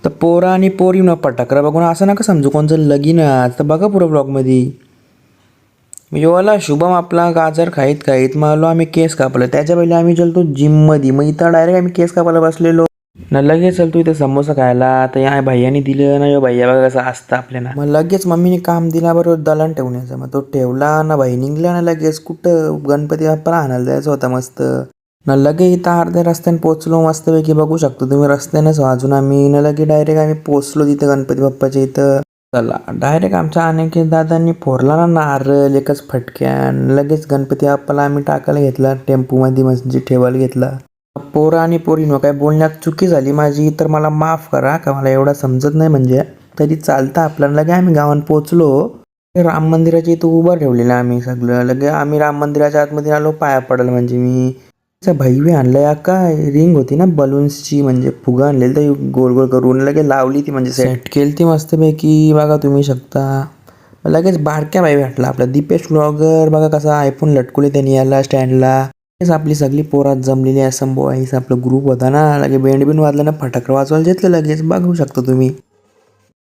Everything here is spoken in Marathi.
तर पोरा आणि पोरी न फटाकडा बघून असं नका समजू कोणचं लगीन आहे आज. तर बघा पुरं ब्लॉगमध्ये. योवाला शुभम आपला गाजर खाईत खाईत मग आलो आम्ही केस कापलं. त्याच्या पहिले आम्ही चलतो जिममध्ये. मग इथं डायरेक्ट आम्ही केस कापायला बसलेलो ना. लगेच चलतो इथं समोसा खायला. तर या भैयाने दिलं ना. यो भैया बघा कसं असतं आपल्याला. मग लगेच मम्मीने काम दिला बरोबर दलन ठेवण्याचं. मग तो ठेवला ना. भाई निघला ना लगेच. कुठं गणपती बाप्पाला आणायला जायचं होता मस्त ना. लगे इथं अर्ध्या रस्त्याने पोचलो मस्तपैकी. बघू शकतो तुम्ही रस्त्यानेच वाजून आम्ही ना. लगे डायरेक्ट आम्ही पोचलो तिथं गणपती बाप्पाच्या इथं. चला डायरेक्ट आमच्या अनेक दादांनी फोरला ना नारळ एकच फटक्यान. लगेच गणपती बाप्पाला आम्ही टाकायला घेतला टेम्पोमध्ये म्हणजे ठेवायला घेतला. पोरं आणि पोरीनो काय बोलण्यात चुकी झाली माझी तर मला माफ करा का मला एवढा समजत नाही म्हणजे. तरी चालतं आपल्याला. लगे आम्ही गावात पोचलो. राम मंदिराच्या इथं उभं ठेवलेलं आम्ही सगळं. लगे आम्ही राम मंदिराच्या आतमध्ये आलो पाया पडलं म्हणजे मी. भैवी आणलं या काय रिंग होती ना बलून्सची म्हणजे फुगा आणलेली तर गोल गोल करून लगे लावली ती म्हणजे सेट केली ती मस्तपैकी. बघा तुम्ही शकता. लगेच बारक्या बाई भेटला आपला दीपेश व्लॉगर. बघा कसा आयफोन लटकवले त्यांनी याला स्टँडला. आपली सगळी पोरात जमलेली असं बॉईस आपला ग्रुप होता ना. लगे बेंड बिंड वाजला ना फटाकडा वाजवायला घेतलं लगेच. बघू शकता तुम्ही.